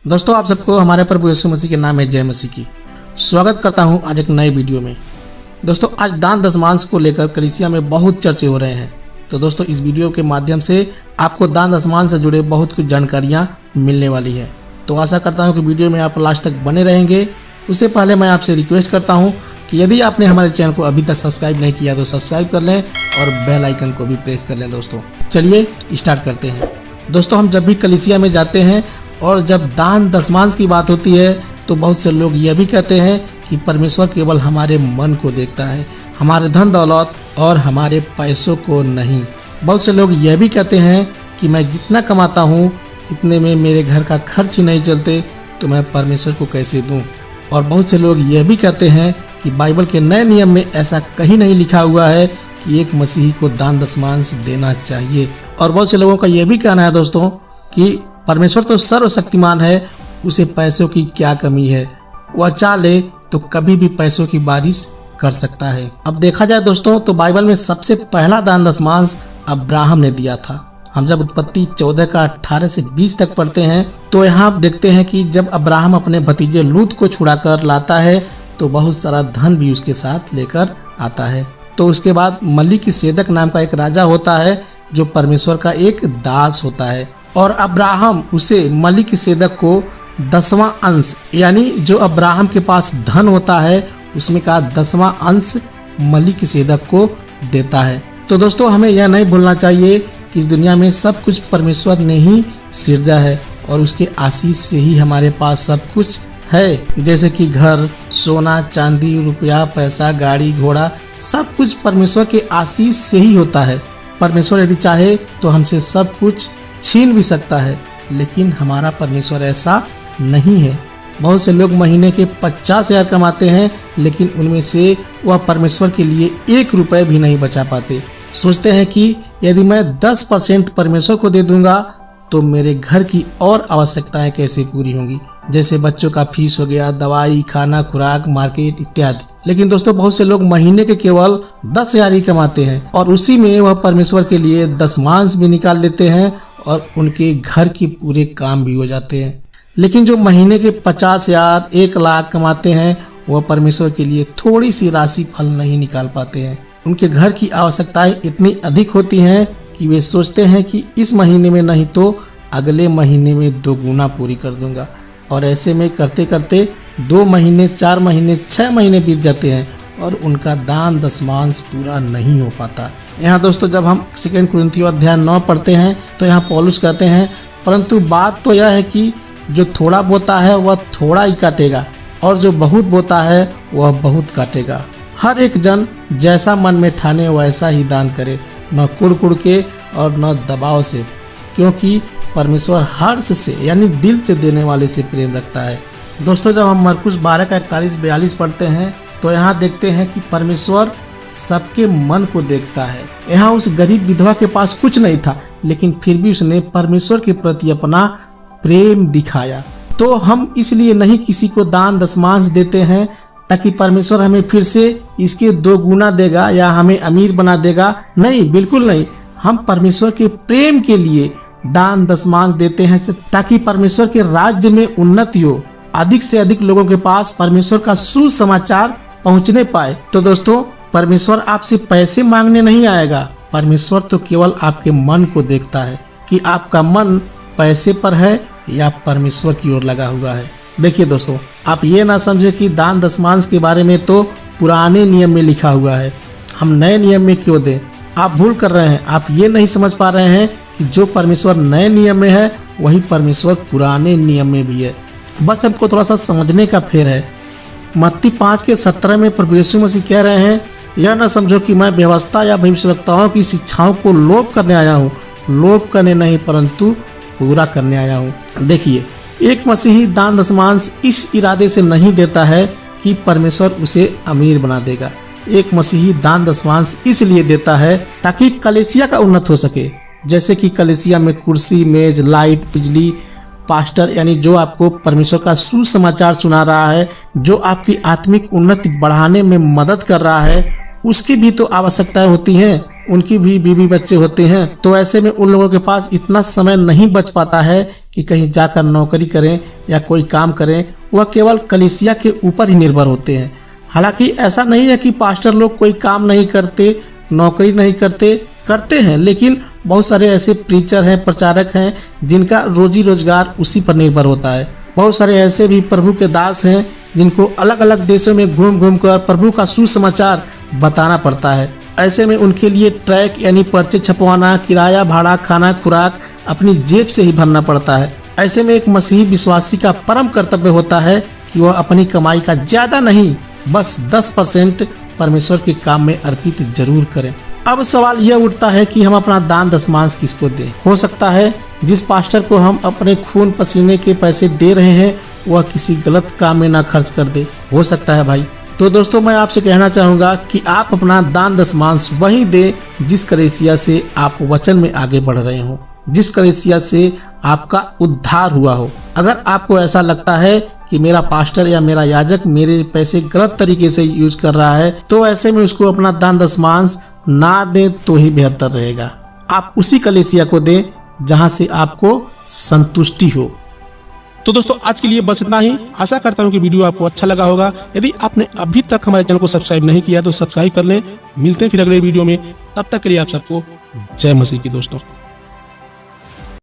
दोस्तों, आप सबको हमारे प्रभु यीशु मसीह के नाम में जय मसीह की स्वागत करता हूं आज एक नए वीडियो में। दोस्तों, आज दान दशमांश को लेकर कलीसिया में बहुत चर्चे हो रहे हैं। तो दोस्तों, इस वीडियो के माध्यम से आपको दान दशमांश से जुड़े बहुत कुछ जानकारियां मिलने वाली है। तो आशा करता हूं कि वीडियो में आप लास्ट तक बने रहेंगे। उससे पहले मैं आपसे रिक्वेस्ट करता हूं कि यदि आपने हमारे चैनल को अभी तक सब्सक्राइब नहीं किया तो सब्सक्राइब कर लें और बेल आइकन को भी प्रेस कर लें। दोस्तों, चलिए स्टार्ट करते हैं। दोस्तों, हम जब भी कलीसिया में जाते हैं और जब दान दशमांश की बात होती है तो बहुत से लोग यह भी कहते हैं कि परमेश्वर केवल हमारे मन को देखता है, हमारे धन दौलत और हमारे पैसों को नहीं। बहुत से लोग यह भी कहते हैं कि मैं जितना कमाता हूँ इतने में मेरे घर का खर्च ही नहीं चलते तो मैं परमेश्वर को कैसे दूं। और बहुत से लोग यह भी कहते हैं कि बाइबल के नए नियम में ऐसा कहीं नहीं लिखा हुआ है कि एक मसीही को दान दशमांश देना चाहिए। और बहुत से लोगों का यह भी कहना है दोस्तों कि परमेश्वर तो सर्वशक्तिमान है, उसे पैसों की क्या कमी है, वह चाहे तो कभी भी पैसों की बारिश कर सकता है। अब देखा जाए दोस्तों तो बाइबल में सबसे पहला दान दशमांश अब्राहम ने दिया था। हम जब उत्पत्ति 14 का 18 से 20 तक पढ़ते हैं तो यहाँ देखते हैं कि जब अब्राहम अपने भतीजे लूत को छुड़ाकर लाता है तो बहुत सारा धन भी उसके साथ लेकर आता है। तो उसके बाद मलिकिसेदक नाम का एक राजा होता है जो परमेश्वर का एक दास होता है और अब्राहम उसे मलिकिसेदक को 10वां अंश यानी जो अब्राहम के पास धन होता है उसमें का 10वां अंश मलिकिसेदक को देता है। तो दोस्तों, हमें यह नहीं भूलना चाहिए कि इस दुनिया में सब कुछ परमेश्वर ने ही सिरजा है और उसके आशीष से ही हमारे पास सब कुछ है। जैसे कि घर, सोना, चांदी, रुपया, पैसा, गाड़ी, घोड़ा, सब कुछ परमेश्वर के आशीष से ही होता है। परमेश्वर यदि चाहे तो हमसे सब कुछ छीन भी सकता है, लेकिन हमारा परमेश्वर ऐसा नहीं है। बहुत से लोग महीने के 50,000 कमाते हैं लेकिन उनमें से वह परमेश्वर के लिए 1 रुपए भी नहीं बचा पाते। सोचते हैं कि यदि मैं 10% परमेश्वर को दे दूंगा तो मेरे घर की और आवश्यकताएं कैसे पूरी होंगी, जैसे बच्चों का फीस हो गया, दवाई, खाना, खुराक, मार्केट इत्यादि। लेकिन दोस्तों, बहुत से लोग महीने के केवल 10,000 ही कमाते हैं और उसी में वह परमेश्वर के लिए दशमांश भी निकाल लेते हैं और उनके घर के पूरे काम भी हो जाते हैं। लेकिन जो महीने के 50,000, 1 लाख कमाते हैं वह परमेश्वर के लिए थोड़ी सी राशि फल नहीं निकाल पाते हैं। उनके घर की आवश्यकताएं इतनी अधिक होती हैं कि वे सोचते हैं कि इस महीने में नहीं तो अगले महीने में 2 गुना पूरी कर दूंगा। और ऐसे में करते करते 2 महीने, 4 महीने, 6 महीने बीत जाते हैं और उनका दान दशमांश पूरा नहीं हो पाता। यहाँ दोस्तों, जब हम 2 कुरिन्थियों अध्याय 9 पढ़ते हैं तो यहाँ पौलुस कहते हैं, परंतु बात तो यह है कि जो थोड़ा बोता है वह थोड़ा ही काटेगा और जो बहुत बोता है वह बहुत काटेगा। हर एक जन जैसा मन में ठाने वैसा ही दान करे, न कुड़ के और न दबाव से, क्योंकि परमेश्वर हर्ष से यानी दिल से देने वाले से प्रेम रखता है। दोस्तों, जब हम मरकुस 12 का 41-42 पढ़ते हैं तो यहाँ देखते हैं कि परमेश्वर सबके मन को देखता है। यहाँ उस गरीब विधवा के पास कुछ नहीं था लेकिन फिर भी उसने परमेश्वर के प्रति अपना प्रेम दिखाया। तो हम इसलिए नहीं किसी को दान दशमांश देते हैं ताकि परमेश्वर हमें फिर से इसके 2 गुना देगा या हमें अमीर बना देगा। नहीं, बिल्कुल नहीं। हम परमेश्वर के प्रेम के लिए दान दशमांश देते हैं ताकि परमेश्वर के राज्य में उन्नति हो, अधिक से अधिक लोगों के पास परमेश्वर का सुसमाचार पहुंचने पाए। तो दोस्तों, परमेश्वर आपसे पैसे मांगने नहीं आएगा। परमेश्वर तो केवल आपके मन को देखता है कि आपका मन पैसे पर है या परमेश्वर की ओर लगा हुआ है। देखिए दोस्तों, आप ये ना समझे कि दान दशमांश के बारे में तो पुराने नियम में लिखा हुआ है, हम नए नियम में क्यों दें। आप भूल कर रहे हैं। आप ये नहीं समझ पा रहे हैं कि जो परमेश्वर नए नियम में है वही परमेश्वर पुराने नियम में भी है। बस हमको थोड़ा सा समझने का फेर है। मत्ती 5 के 17 में प्रभु यीशु मसीह कह रहे हैं, यह न समझो कि मैं व्यवस्था या भविष्यवक्ताओं की शिक्षाओं को लोप करने आया हूँ। लोप करने नहीं परंतु पूरा करने आया हूँ। देखिए, एक मसीही दान दशमांश इस इरादे से नहीं देता है कि परमेश्वर उसे अमीर बना देगा। एक मसीही दान दशमांश इसलिए देता है ताकि कलीसिया का उन्नत हो सके। जैसे कि कलीसिया में कुर्सी, मेज, लाइट, बिजली, पास्टर यानी जो आपको परमेश्वर का सुसमाचार सुना रहा है, जो आपकी आत्मिक उन्नति बढ़ाने में मदद कर रहा है, उसकी भी तो आवश्यकताएं होती हैं। उनकी भी बीवी बच्चे होते हैं। तो ऐसे में उन लोगों के पास इतना समय नहीं बच पाता है कि कहीं जाकर नौकरी करें या कोई काम करें। वह केवल कलीसिया के ऊपर ही निर्भर होते हैं। हालांकि ऐसा नहीं है कि पास्टर लोग कोई काम नहीं करते, नौकरी नहीं करते हैं, लेकिन बहुत सारे ऐसे प्रीचर हैं, प्रचारक हैं, जिनका रोजी रोजगार उसी पर निर्भर होता है। बहुत सारे ऐसे भी प्रभु के दास हैं जिनको अलग अलग देशों में घूम घूम कर प्रभु का सुसमाचार बताना पड़ता है। ऐसे में उनके लिए ट्रैक यानी पर्चे छपवाना, किराया भाड़ा, खाना खुराक अपनी जेब से ही भरना पड़ता है। ऐसे में एक मसीही विश्वासी का परम कर्तव्य होता है कि वह अपनी कमाई का ज्यादा नहीं, बस 10% परमेश्वर के काम में अर्पित जरूर करें। अब सवाल यह उठता है कि हम अपना दान दशमांश किसको दें। हो सकता है जिस पास्टर को हम अपने खून पसीने के पैसे दे रहे हैं वह किसी गलत काम में ना खर्च कर दे। हो सकता है भाई। तो दोस्तों, मैं आपसे कहना चाहूंगा कि आप अपना दान दशमांश वहीं दें जिस कलीसिया से आप वचन में आगे बढ़ रहे हो, जिस कलीसिया से आपका उद्धार हुआ हो। अगर आपको ऐसा लगता है कि मेरा पास्टर या मेरा याजक मेरे पैसे गलत तरीके से यूज कर रहा है, तो ऐसे में उसको अपना दान दशमांश ना दें तो ही बेहतर रहेगा। आप उसी कलीसिया को दें जहां से आपको संतुष्टि हो। तो दोस्तों, आज के लिए बस इतना ही। आशा करता हूं कि वीडियो आपको अच्छा लगा होगा। यदि आपने अभी तक हमारे चैनल को सब्सक्राइब नहीं किया तो सब्सक्राइब कर लें। मिलते हैं फिर अगले वीडियो में। तब तक के लिए आप सबको जय मसीह की दोस्तों।